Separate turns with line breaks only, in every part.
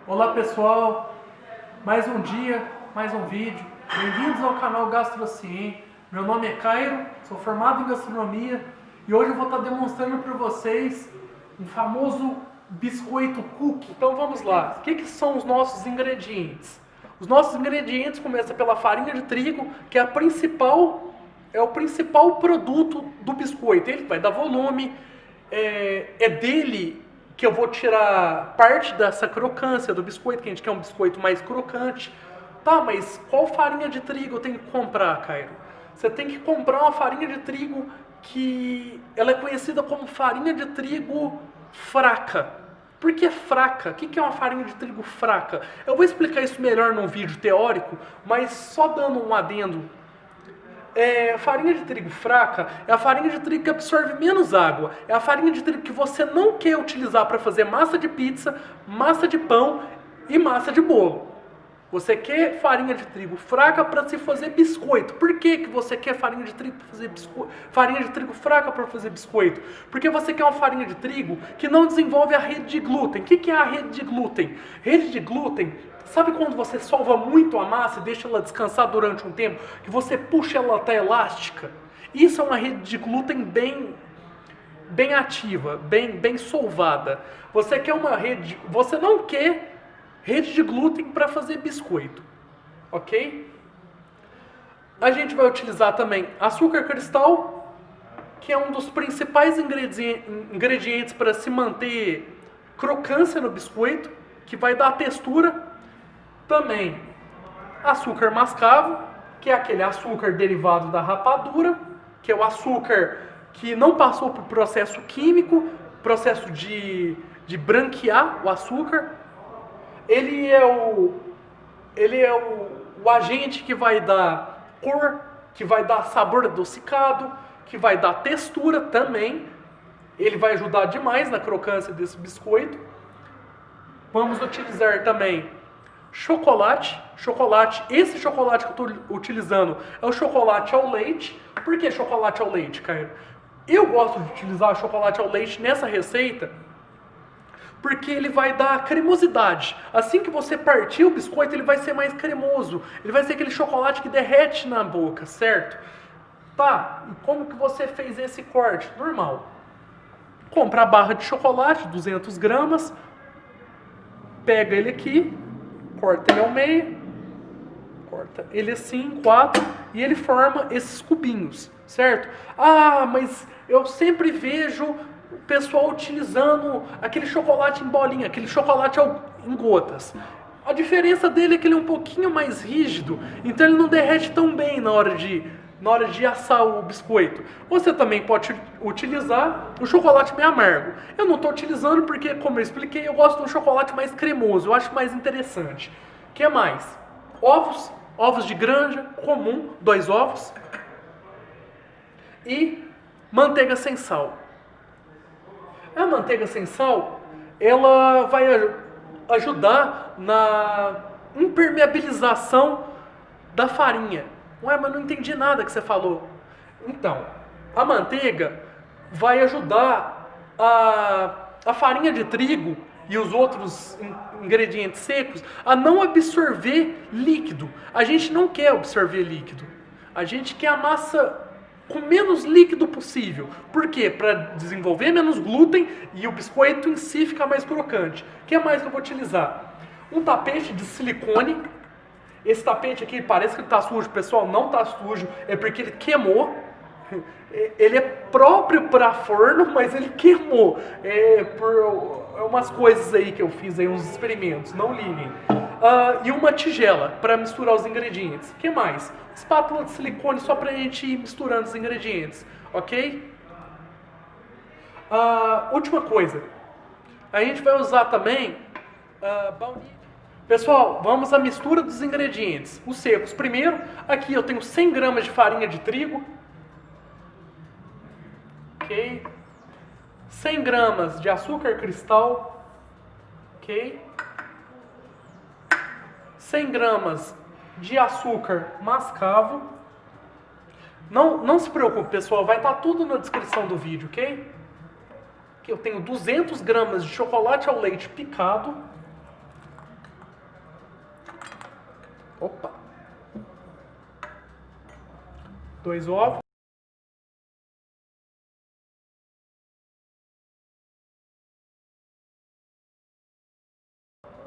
Olá pessoal, mais um dia, mais um vídeo. Bem-vindos ao canal GastroCiem. Meu nome é Cairo, sou formado em gastronomia e hoje eu vou estar demonstrando para vocês um famoso biscoito cookie. Então vamos lá, o que são os nossos ingredientes? Os nossos ingredientes começam pela farinha de trigo, que é o principal produto do biscoito. Ele vai dar volume, é dele que eu vou tirar parte dessa crocância do biscoito, que a gente quer um biscoito mais crocante. Tá, mas qual farinha de trigo eu tenho que comprar, Cairo? Você tem que comprar uma farinha de trigo que ela é conhecida como farinha de trigo fraca. Por que fraca? O que é uma farinha de trigo fraca? Eu vou explicar isso melhor num vídeo teórico, mas só dando um adendo. Farinha de trigo fraca é a farinha de trigo que absorve menos água. É a farinha de trigo que você não quer utilizar para fazer massa de pizza, massa de pão e massa de bolo. Você quer farinha de trigo fraca para se fazer biscoito. Por que você quer farinha de trigo para fazer biscoito? Farinha de trigo fraca para fazer biscoito? Porque você quer uma farinha de trigo que não desenvolve a rede de glúten. O que é a rede de glúten? Rede de glúten, sabe quando você solva muito a massa e deixa ela descansar durante um tempo? Que você puxa ela até elástica? Isso é uma rede de glúten bem ativa, bem solvada. Você quer uma rede, você não quer rede de glúten para fazer biscoito, ok? A gente vai utilizar também açúcar cristal, que é um dos principais ingredientes para se manter crocância no biscoito, que vai dar textura. Também açúcar mascavo, que é aquele açúcar derivado da rapadura, que é o açúcar que não passou por processo químico, processo de branquear o açúcar. Ele é o agente que vai dar cor, que vai dar sabor adocicado, que vai dar textura também. Ele vai ajudar demais na crocância desse biscoito. Vamos utilizar também chocolate. Esse chocolate que eu estou utilizando é o chocolate ao leite. Por que chocolate ao leite, Caio? Eu gosto de utilizar chocolate ao leite nessa receita porque ele vai dar cremosidade. Assim que você partir o biscoito, ele vai ser mais cremoso. Ele vai ser aquele chocolate que derrete na boca, certo? Tá, e como que você fez esse corte? Normal. Compra a barra de chocolate, 200 gramas. Pega ele aqui, corta ele ao meio. Corta ele assim, 4. E ele forma esses cubinhos, certo? Ah, mas eu sempre vejo o pessoal utilizando aquele chocolate em bolinha, aquele chocolate em gotas. A diferença dele é que ele é um pouquinho mais rígido, então ele não derrete tão bem na hora de assar o biscoito. Você também pode utilizar o chocolate meio amargo. Eu não estou utilizando porque, como eu expliquei, eu gosto de um chocolate mais cremoso, eu acho mais interessante. O que mais? Ovos de granja, comum, 2 ovos. E manteiga sem sal. A manteiga sem sal, ela vai ajudar na impermeabilização da farinha. Ué, mas não entendi nada que você falou. Então, a manteiga vai ajudar a farinha de trigo e os outros ingredientes secos a não absorver líquido. A gente não quer absorver líquido. A gente quer a massa com menos líquido possível. Por quê? Para desenvolver menos glúten e o biscoito em si ficar mais crocante. O que mais que eu vou utilizar? Um tapete de silicone. Esse tapete aqui parece que está sujo, pessoal, não está sujo, é porque ele queimou. Ele é próprio para forno, mas ele queimou. Por umas coisas aí que eu fiz, aí, uns experimentos, não liguem. E uma tigela para misturar os ingredientes. O que mais? Espátula de silicone só para a gente ir misturando os ingredientes, ok? Última coisa, a gente vai usar também baunilha. Pessoal, vamos à mistura dos ingredientes. Os secos. Primeiro, aqui eu tenho 100 gramas de farinha de trigo. Ok? 100 gramas de açúcar cristal. Ok? 100 gramas de açúcar mascavo. Não se preocupe, pessoal, vai estar tudo na descrição do vídeo, ok? Aqui eu tenho 200 gramas de chocolate ao leite picado. Opa. 2 ovos.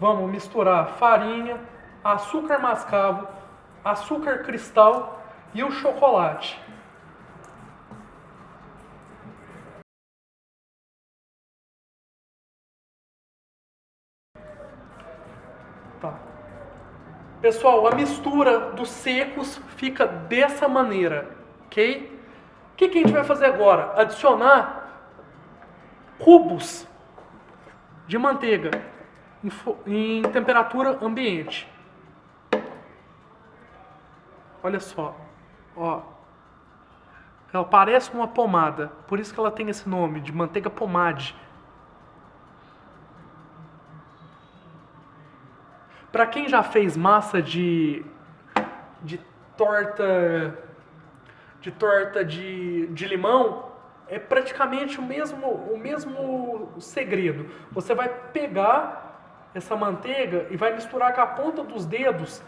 Vamos misturar farinha, açúcar mascavo, açúcar cristal e o chocolate. Tá. Pessoal, a mistura dos secos fica dessa maneira, ok? O que a gente vai fazer agora? Adicionar cubos de manteiga em temperatura ambiente. Olha só, ó, ela parece uma pomada, por isso que ela tem esse nome de manteiga pomade. Para quem já fez massa de torta de limão, é praticamente o mesmo segredo. Você vai pegar essa manteiga e vai misturar com a ponta dos dedos,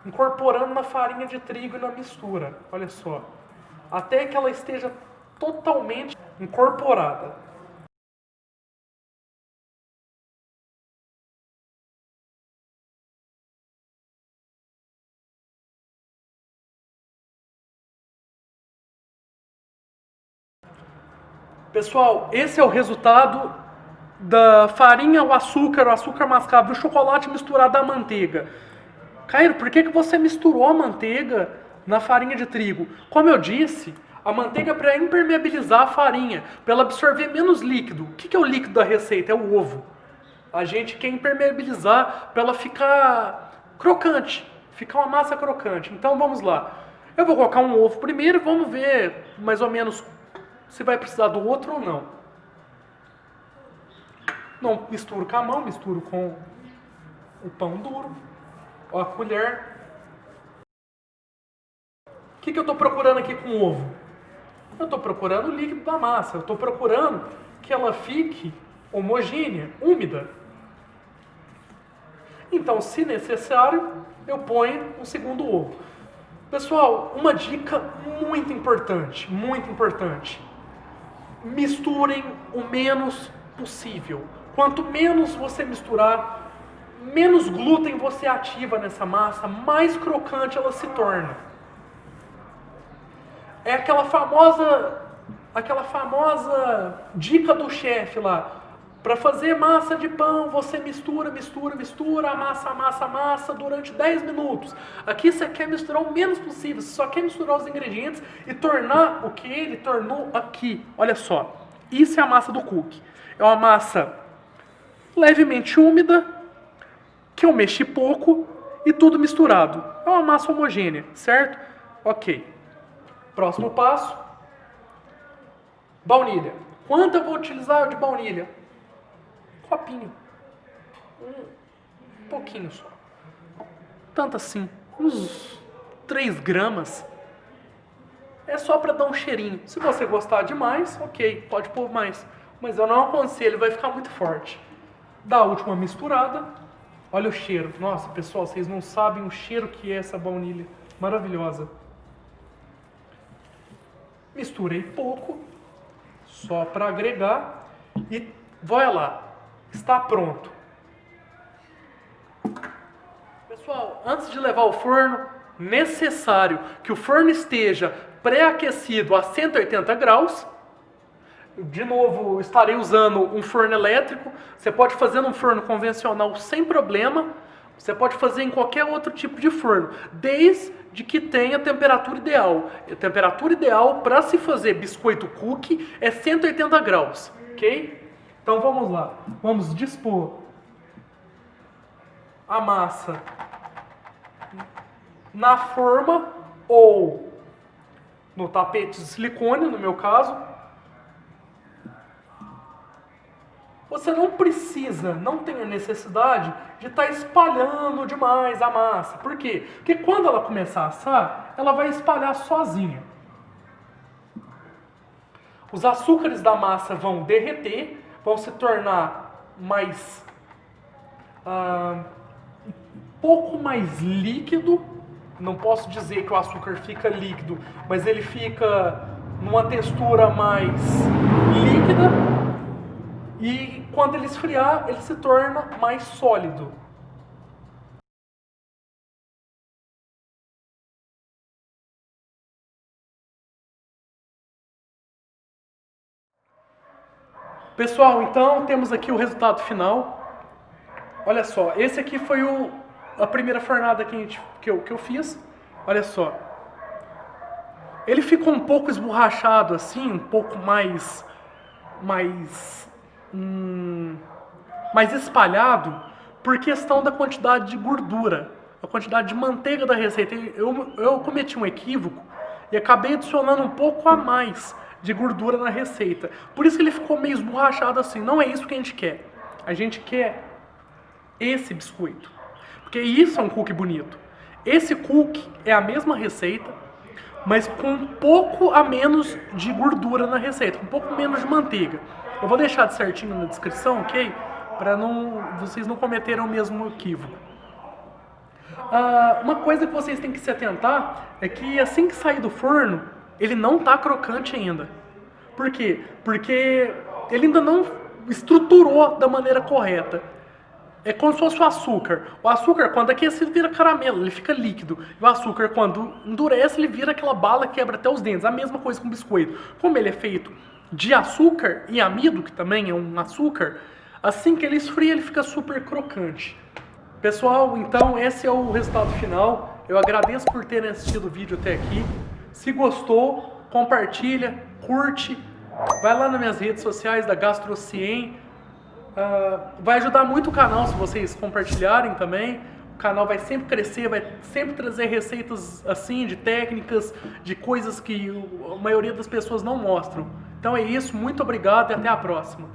incorporando na farinha de trigo e na mistura. Olha só. Até que ela esteja totalmente incorporada. Pessoal, esse é o resultado da farinha, o açúcar mascavo e o chocolate misturado à manteiga. Cairo, por que você misturou a manteiga na farinha de trigo? Como eu disse, a manteiga é para impermeabilizar a farinha, para ela absorver menos líquido. O que é o líquido da receita? É o ovo. A gente quer impermeabilizar para ela ficar crocante, ficar uma massa crocante. Então vamos lá. Eu vou colocar um ovo primeiro e vamos ver mais ou menos se vai precisar do outro ou não. Não misturo com a mão, misturo com o pão duro. Ó, a colher. O que eu estou procurando aqui com o ovo? Eu estou procurando o líquido da massa. Eu estou procurando que ela fique homogênea, úmida. Então, se necessário, eu ponho um segundo ovo. Pessoal, uma dica muito importante, muito importante. Misturem o menos possível. Quanto menos você misturar, menos glúten você ativa nessa massa, mais crocante ela se torna. É aquela famosa dica do chefe lá. Para fazer massa de pão, você mistura, amassa durante 10 minutos. Aqui você quer misturar o menos possível, você só quer misturar os ingredientes e tornar o que ele tornou aqui. Olha só, isso é a massa do cookie. É uma massa levemente úmida, que eu mexi pouco e tudo misturado. É uma massa homogênea, certo? Ok. Próximo passo. Baunilha. Quanto eu vou utilizar de baunilha? Copinho. Um pouquinho só. Tanto assim. Uns 3 gramas. É só para dar um cheirinho. Se você gostar demais, ok, pode pôr mais. Mas eu não aconselho, vai ficar muito forte. Dá a última misturada. Olha o cheiro. Nossa, pessoal, vocês não sabem o cheiro que é essa baunilha. Maravilhosa. Misturei pouco, só para agregar. E vai lá. Está pronto. Pessoal, antes de levar ao forno, necessário que o forno esteja pré-aquecido a 180 graus. De novo, estarei usando um forno elétrico. Você pode fazer num forno convencional sem problema. Você pode fazer em qualquer outro tipo de forno, desde que tenha temperatura ideal. A temperatura ideal para se fazer biscoito cookie é 180 graus, ok? Então vamos lá. Vamos dispor a massa na forma ou no tapete de silicone, no meu caso. Você não precisa, não tem a necessidade de estar espalhando demais a massa. Por quê? Porque quando ela começar a assar, ela vai espalhar sozinha. Os açúcares da massa vão derreter, vão se tornar mais pouco mais líquido. Não posso dizer que o açúcar fica líquido, mas ele fica numa textura mais líquida. E quando ele esfriar, ele se torna mais sólido. Pessoal, então temos aqui o resultado final. Olha só, esse aqui foi a primeira fornada que eu fiz. Olha só. Ele ficou um pouco esborrachado assim, um pouco mais espalhado por questão da quantidade de gordura, a quantidade de manteiga da receita. Eu cometi um equívoco e acabei adicionando um pouco a mais de gordura na receita. Por isso que ele ficou meio esborrachado assim. Não é isso que a gente quer. A gente quer esse biscoito. Porque isso é um cookie bonito. Esse cookie é a mesma receita, mas com um pouco a menos de gordura na receita, um pouco menos de manteiga. Eu vou deixar de certinho na descrição, ok? Para vocês não cometerem o mesmo equívoco. Uma coisa que vocês têm que se atentar é que assim que sair do forno, ele não está crocante ainda. Por quê? Porque ele ainda não estruturou da maneira correta. É como se fosse o açúcar. O açúcar, quando aquece, ele vira caramelo, ele fica líquido. E o açúcar, quando endurece, ele vira aquela bala que quebra até os dentes. A mesma coisa com o biscoito. Como ele é feito de açúcar e amido, que também é um açúcar, assim que ele esfria, ele fica super crocante. Pessoal, então esse é o resultado final. Eu agradeço por terem assistido o vídeo até aqui. Se gostou, compartilha, curte. Vai lá nas minhas redes sociais da GastroCiem. Vai ajudar muito o canal se vocês compartilharem também. O canal vai sempre crescer, vai sempre trazer receitas assim, de técnicas, de coisas que a maioria das pessoas não mostram. Então é isso, muito obrigado e até a próxima.